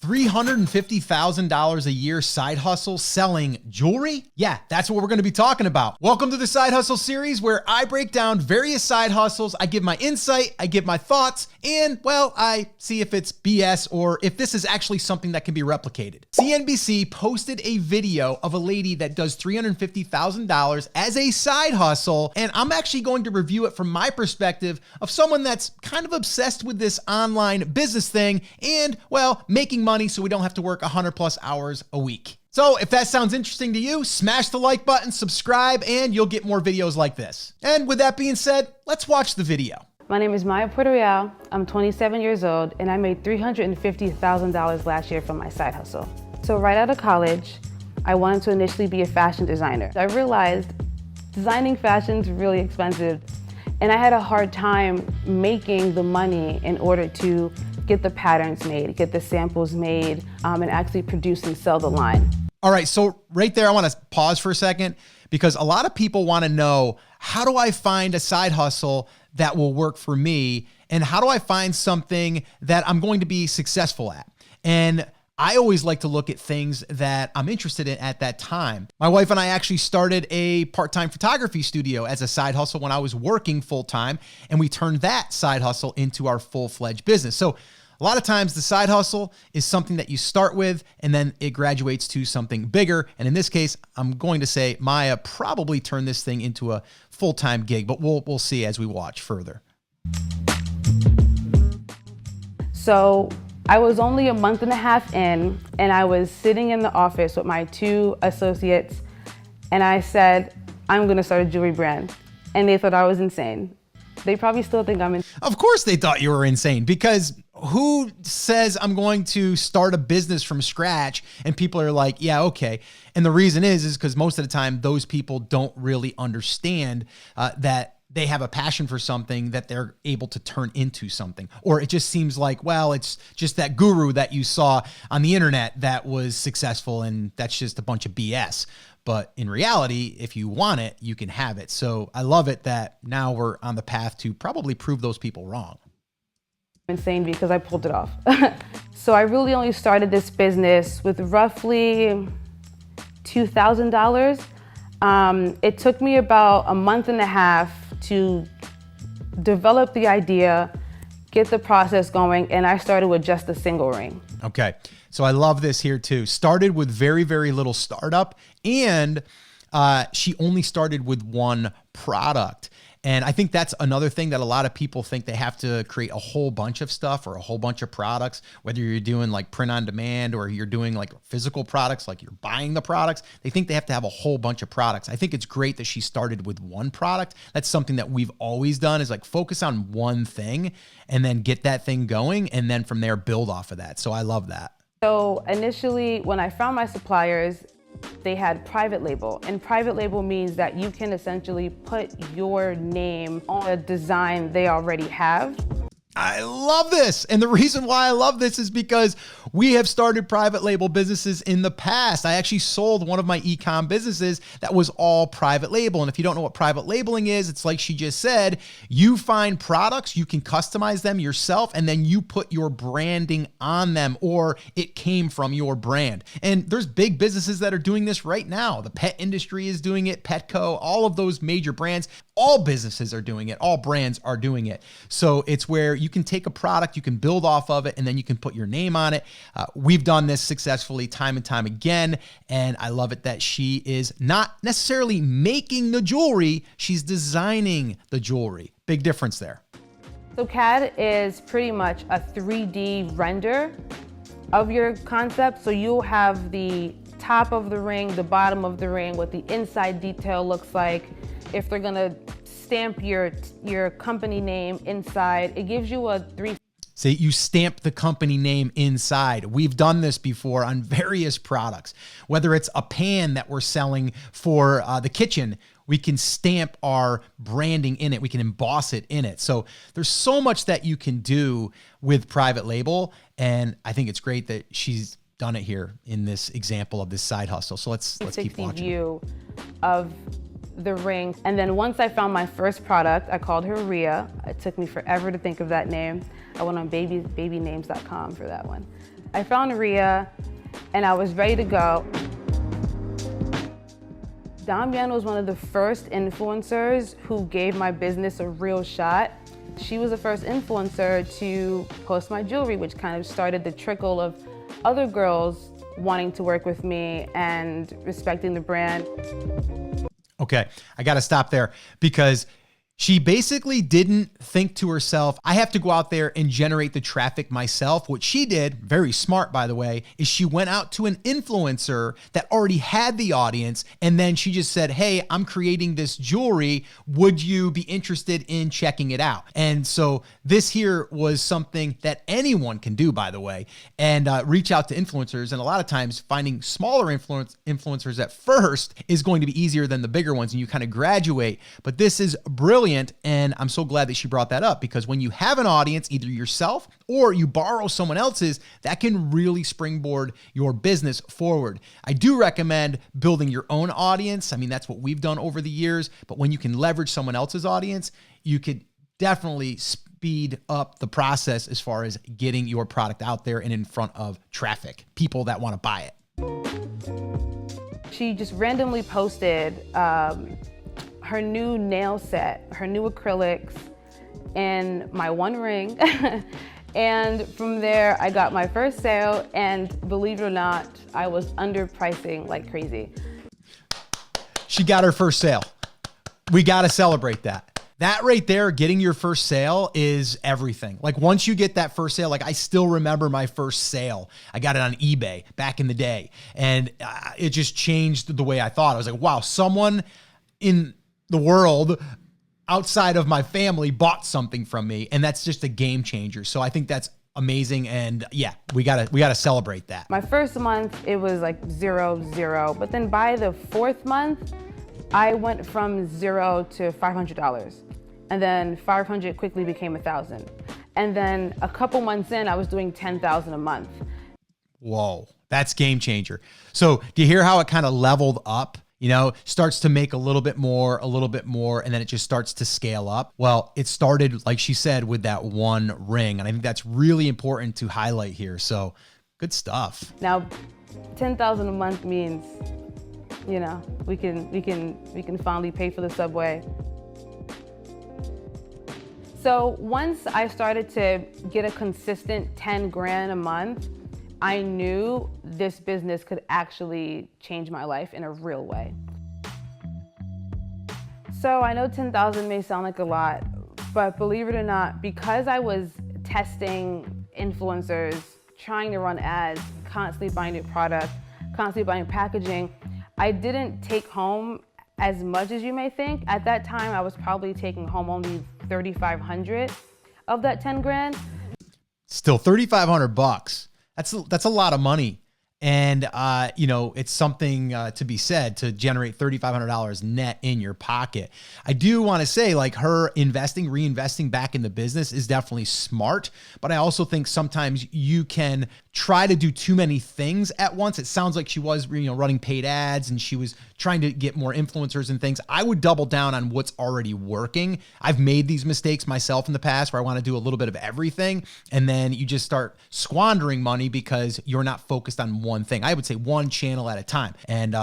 $350,000 a year side hustle selling jewelry? Yeah, that's what we're going to be talking about. Welcome to the Side Hustle series, where I break down various side hustles. I give my insight, I give my thoughts, and well, I see if it's BS or if this is actually something that can be replicated. CNBC posted a video of a lady that does $350,000 as a side hustle, and I'm actually going to review it from my perspective of someone that's kind of obsessed with this online business thing and, well, making money so we don't have to work 100+ hours a week. So if that sounds interesting to you, smash the like button, subscribe, and you'll get more videos like this. And with that being said, let's watch the video. My name is Maya Puerto Real. I'm 27 years old, and I made $350,000 last year from my side hustle. So right out of college, I wanted to initially be a fashion designer. I realized designing fashion is really expensive, and I had a hard time making the money in order to get the patterns made, get the samples made, and actually produce and sell the line. All right, so right there, I want to pause for a second because a lot of people want to know, how do I find a side hustle that will work for me? And how do I find something that I'm going to be successful at? And I always like to look at things that I'm interested in at that time. My wife and I actually started a part-time photography studio as a side hustle when I was working full-time, and we turned that side hustle into our full-fledged business. So a lot of times the side hustle is something that you start with and then it graduates to something bigger. And in this case, I'm going to say Maya probably turned this thing into a full-time gig, but we'll see as we watch further. So I was only a month and a half in, and I was sitting in the office with my two associates, and I said, I'm gonna start a jewelry brand. And they thought I was insane. They probably still think I'm insane. Of course they thought you were insane, because who says I'm going to start a business from scratch and people are like, yeah, okay. And the reason is because most of the time those people don't really understand that they have a passion for something that they're able to turn into something. Or it just seems like, well, it's just that guru that you saw on the internet that was successful and that's just a bunch of BS. But in reality, if you want it, you can have it. So I love it that now we're on the path to probably prove those people wrong. Insane because I pulled it off. So I really only started this business with roughly $2,000. It took me about a month and a half to develop the idea, get the process going, and I started with just a single ring. Okay, so I love this here too. Started with very, very little startup, and she only started with one product. And I think that's another thing that a lot of people think they have to create a whole bunch of stuff or a whole bunch of products, whether you're doing like print on demand or you're doing like physical products, like you're buying the products. They think they have to have a whole bunch of products. I think it's great that she started with one product. That's something that we've always done, is like focus on one thing and then get that thing going. And then from there, build off of that. So I love that. So initially, when I found my suppliers, they had private label, and private label means that you can essentially put your name on a design they already have. I love this. And the reason why I love this is because we have started private label businesses in the past. I actually sold one of my e-com businesses that was all private label. And if you don't know what private labeling is, it's like she just said, you find products, you can customize them yourself, and then you put your branding on them, or it came from your brand. And there's big businesses that are doing this right now. The pet industry is doing it, Petco, all of those major brands, all businesses are doing it, all brands are doing it. So it's where you can take a product, you can build off of it, and then you can put your name on it. We've done this successfully time and time again, and I love it that she is not necessarily making the jewelry, she's designing the jewelry. Big difference there. So CAD is pretty much a 3D render of your concept. So you'll have the top of the ring, the bottom of the ring, what the inside detail looks like. If they're gonna stamp your company name inside, it gives you a 3D. So you stamp the company name inside. We've done this before on various products. Whether it's a pan that we're selling for the kitchen, we can stamp our branding in it. We can emboss it in it. So there's so much that you can do with private label. And I think it's great that she's done it here in this example of this side hustle. So let's keep watching. View of the ring. And then once I found my first product, I called her Rhea. It took me forever to think of that name. I went on babynames.com for that one. I found Rhea and I was ready to go. Damiana was one of the first influencers who gave my business a real shot. She was the first influencer to post my jewelry, which kind of started the trickle of other girls wanting to work with me and respecting the brand. Okay, I got to stop there because she basically didn't think to herself, I have to go out there and generate the traffic myself. What she did, very smart by the way, is she went out to an influencer that already had the audience, and then she just said, hey, I'm creating this jewelry. Would you be interested in checking it out? And so this here was something that anyone can do, by the way, and reach out to influencers. And a lot of times finding smaller influencers at first is going to be easier than the bigger ones, and you kind of graduate. But this is brilliant. And I'm so glad that she brought that up, because when you have an audience, either yourself or you borrow someone else's, that can really springboard your business forward. I do recommend building your own audience. I mean, that's what we've done over the years. But when you can leverage someone else's audience, you could definitely speed up the process as far as getting your product out there and in front of traffic, people that want to buy it. She just randomly posted her new nail set, her new acrylics, and my one ring. And from there, I got my first sale, and believe it or not, I was underpricing like crazy. She got her first sale. We got to celebrate that. That right there, getting your first sale is everything. Like once you get that first sale, like I still remember my first sale. I got it on eBay back in the day, and it just changed the way I thought. I was like, wow, someone in the world outside of my family bought something from me, and that's just a game changer. So I think that's amazing, and yeah, we gotta celebrate that. My first month it was like 0, but then by the fourth month I went from 0 to $500, and then 500 quickly became 1,000, and then a couple months in I was doing 10,000 a month. Whoa, that's game changer. So do you hear how it kind of leveled up? You know, starts to make a little bit more, and then it just starts to scale up. Well, it started, like she said, with that one ring. And I think that's really important to highlight here. So good stuff. Now, 10,000 a month means, you know, we can finally pay for the subway. So once I started to get a consistent 10 grand a month, I knew this business could actually change my life in a real way. So I know 10,000 may sound like a lot, but believe it or not, because I was testing influencers, trying to run ads, constantly buying new product, constantly buying packaging, I didn't take home as much as you may think. At that time, I was probably taking home only 3,500 of that 10 grand. Still 3,500 bucks. That's a lot of money. And, you know, it's something to be said to generate $3,500 net in your pocket. I do want to say, like, her reinvesting back in the business is definitely smart. But I also think sometimes you can try to do too many things at once. It sounds like she was, you know, running paid ads and she was trying to get more influencers and things. I would double down on what's already working. I've made these mistakes myself in the past where I want to do a little bit of everything, and then you just start squandering money because you're not focused on one thing. I would say one channel at a time. And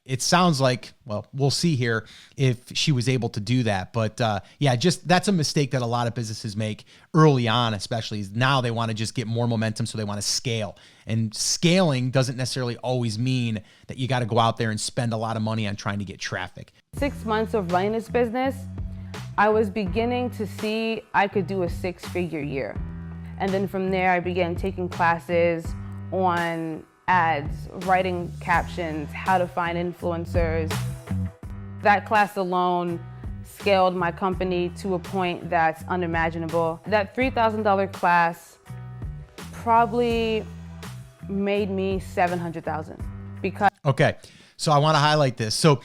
it sounds like, well, we'll see here if she was able to do that. But yeah, just that's a mistake that a lot of businesses make early on, especially is now they want to just get more momentum. So they want to scale, and scaling doesn't necessarily always mean that you got to go out there and spend a lot of money on trying to get traffic. 6 months of running this business, I was beginning to see I could do a 6-figure year. And then from there, I began taking classes on ads, writing captions, how to find influencers. That class alone scaled my company to a point that's unimaginable. That $3,000 class probably made me $700,000 because. Okay, so I want to highlight this. So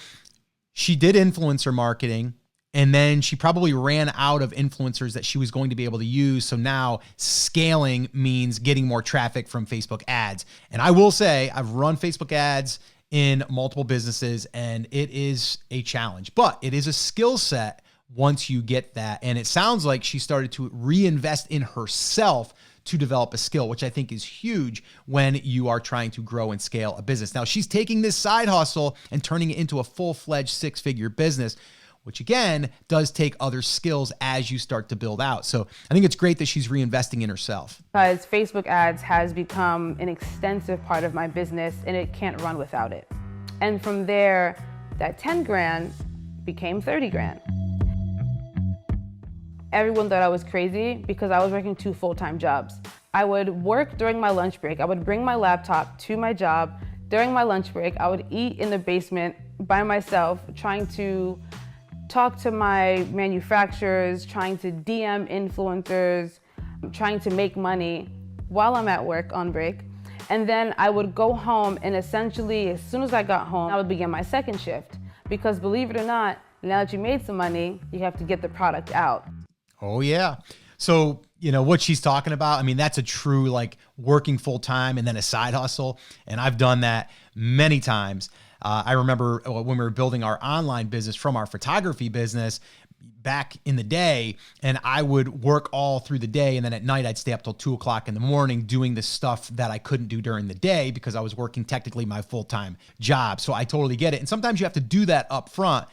she did influencer marketing, and then she probably ran out of influencers that she was going to be able to use. So now scaling means getting more traffic from Facebook ads. And I will say I've run Facebook ads in multiple businesses, and it is a challenge, but it is a skill set once you get that. And it sounds like she started to reinvest in herself to develop a skill, which I think is huge when you are trying to grow and scale a business. Now, she's taking this side hustle and turning it into a full-fledged six-figure business, which again, does take other skills as you start to build out. So I think it's great that she's reinvesting in herself. Because Facebook ads has become an extensive part of my business and it can't run without it. And from there, that 10 grand became 30 grand. Everyone thought I was crazy because I was working 2 full-time jobs. I would work during my lunch break. I would bring my laptop to my job. During my lunch break, I would eat in the basement by myself, trying to talk to my manufacturers, trying to DM influencers, trying to make money while I'm at work on break. And then I would go home, and essentially, as soon as I got home, I would begin my second shift. Because believe it or not, now that you made some money, you have to get the product out. Oh yeah. So, what she's talking about, I mean, that's a true like working full time and then a side hustle. And I've done that many times. I remember when we were building our online business from our photography business back in the day, and I would work all through the day. And then at night I'd stay up till 2 o'clock in the morning doing the stuff that I couldn't do during the day because I was working technically my full-time job. So I totally get it. And sometimes you have to do that up front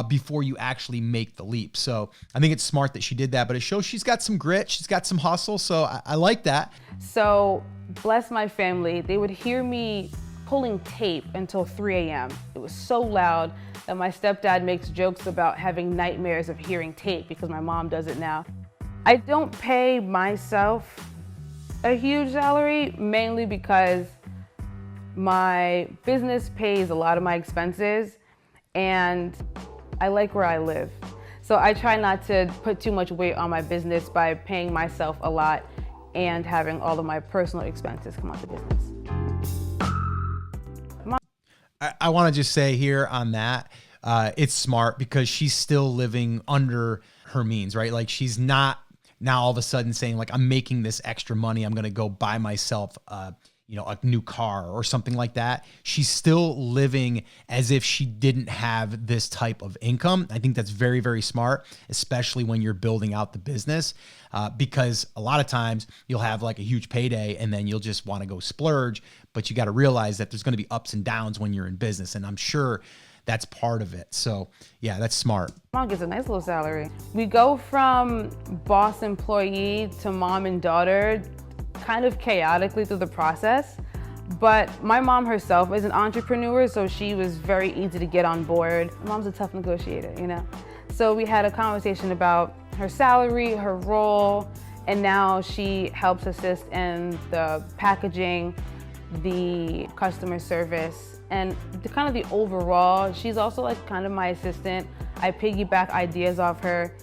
before you actually make the leap. So I think it's smart that she did that, but it shows she's got some grit. She's got some hustle. So I like that. So bless my family. They would hear me pulling tape until 3 a.m. It was so loud that my stepdad makes jokes about having nightmares of hearing tape because my mom does it now. I don't pay myself a huge salary, mainly because my business pays a lot of my expenses and I like where I live. So I try not to put too much weight on my business by paying myself a lot and having all of my personal expenses come out the business. I want to just say here on that, it's smart because she's still living under her means, right? Like she's not now all of a sudden saying like, I'm making this extra money, I'm going to go buy myself a new car or something like that. She's still living as if she didn't have this type of income. I think that's very, very smart, especially when you're building out the business, because a lot of times you'll have like a huge payday and then you'll just want to go splurge, but you got to realize that there's going to be ups and downs when you're in business. And I'm sure that's part of it. So yeah, that's smart. Mom gets a nice little salary. We go from boss employee to mom and daughter kind of chaotically through the process, but my mom herself is an entrepreneur, so she was very easy to get on board. My mom's a tough negotiator, So we had a conversation about her salary, her role, and now she helps assist in the packaging, the customer service, and the overall. She's also like kind of my assistant. I piggyback ideas off her.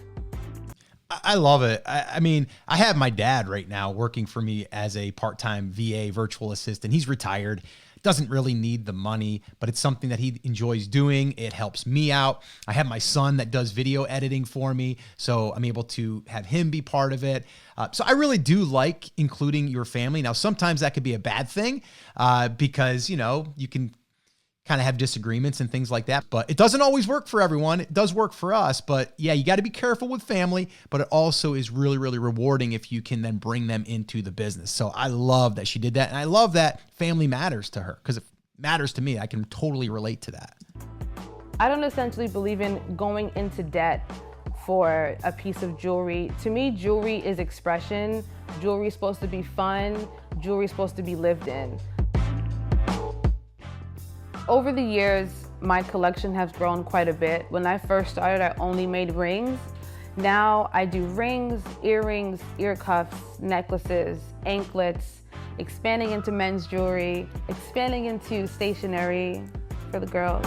I love it. I mean, I have my dad right now working for me as a part-time VA virtual assistant. He's retired, doesn't really need the money, but it's something that he enjoys doing. It helps me out. I have my son that does video editing for me, so I'm able to have him be part of it. So I really do like including your family. Now, sometimes that could be a bad thing because, you can kind of have disagreements and things like that, but it doesn't always work for everyone. It does work for us, but yeah, you got to be careful with family, but it also is really, really rewarding if you can then bring them into the business. So I love that she did that. And I love that family matters to her because it matters to me. I can totally relate to that. I don't essentially believe in going into debt for a piece of jewelry. To me, jewelry is expression. Jewelry is supposed to be fun. Jewelry is supposed to be lived in. Over the years, my collection has grown quite a bit. When I first started, I only made rings. Now I do rings, earrings, ear cuffs, necklaces, anklets, expanding into men's jewelry, expanding into stationery for the girls.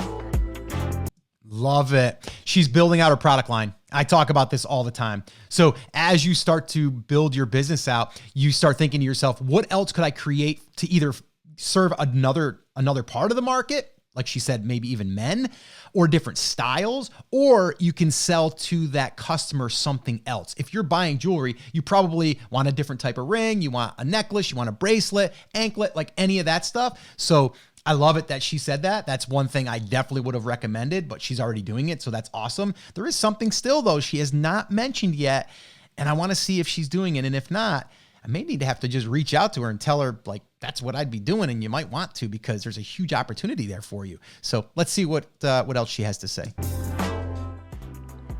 Love it. She's building out her product line. I talk about this all the time. So as you start to build your business out, you start thinking to yourself, what else could I create to either serve another part of the market, like she said, maybe even men, or different styles, or you can sell to that customer something else. If you're buying jewelry, you probably want a different type of ring, you want a necklace, you want a bracelet, anklet, like any of that stuff. So I love it that she said that. That's one thing I definitely would have recommended, but she's already doing it, so that's awesome. There is something still, though, she has not mentioned yet, and I want to see if she's doing it, and if not, I may need to have to just reach out to her and tell her like, that's what I'd be doing. And you might want to, because there's a huge opportunity there for you. So let's see what else she has to say.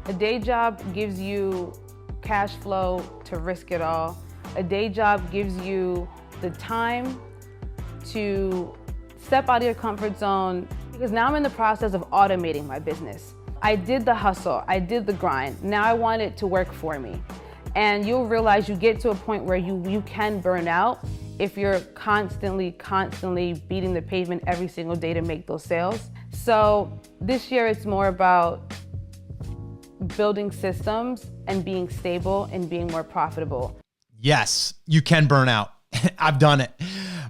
A day job gives you cash flow to risk it all. A day job gives you the time to step out of your comfort zone, because now I'm in the process of automating my business. I did the hustle, I did the grind. Now I want it to work for me. And you'll realize you get to a point where you can burn out if you're constantly beating the pavement every single day to make those sales. So this year it's more about building systems and being stable and being more profitable. Yes, you can burn out. I've done it.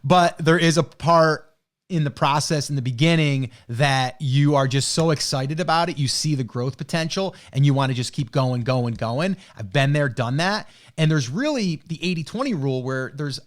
But there is a part in the process in the beginning that you are just so excited about it. You see the growth potential and you want to just keep going. I've been there, done that. And there's really the 80-20 rule where there's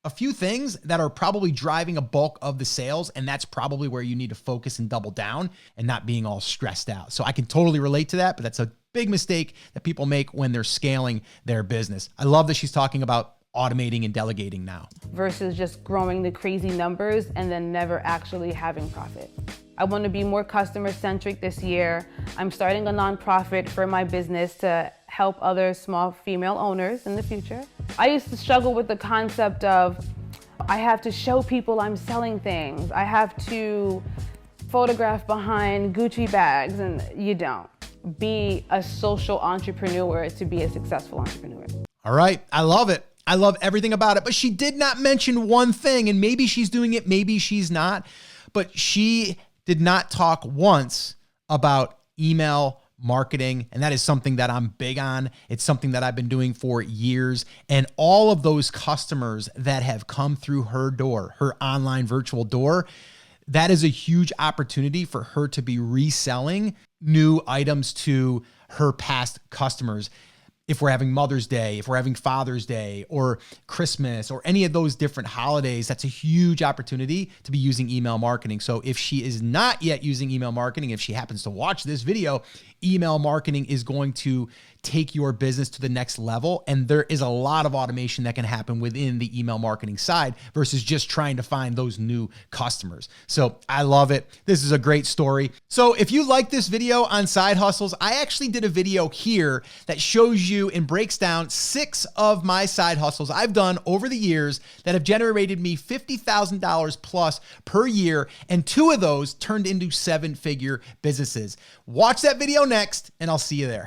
a few things that are probably driving a bulk of the sales. And that's probably where you need to focus and double down and not being all stressed out. So I can totally relate to that, but that's a big mistake that people make when they're scaling their business. I love that she's talking about automating and delegating now. Versus just growing the crazy numbers and then never actually having profit. I want to be more customer centric this year. I'm starting a nonprofit for my business to help other small female owners in the future. I used to struggle with the concept of I have to show people I'm selling things. I have to photograph behind Gucci bags, and you don't. Be a social entrepreneur to be a successful entrepreneur. All right, I love it. I love everything about it, but she did not mention one thing, and maybe she's doing it, maybe she's not, but she did not talk once about email marketing. And that is something that I'm big on. It's something that I've been doing for years. And all of those customers that have come through her door, her online virtual door, that is a huge opportunity for her to be reselling new items to her past customers. If we're having Mother's Day, if we're having Father's Day or Christmas or any of those different holidays, that's a huge opportunity to be using email marketing. So if she is not yet using email marketing, if she happens to watch this video, email marketing is going to take your business to the next level. And there is a lot of automation that can happen within the email marketing side versus just trying to find those new customers. So I love it. This is a great story. So if you like this video on side hustles, I actually did a video here that shows you and breaks down 6 of my side hustles I've done over the years that have generated me $50,000 plus per year. And 2 of those turned into 7-figure businesses. Watch that video next, and I'll see you there.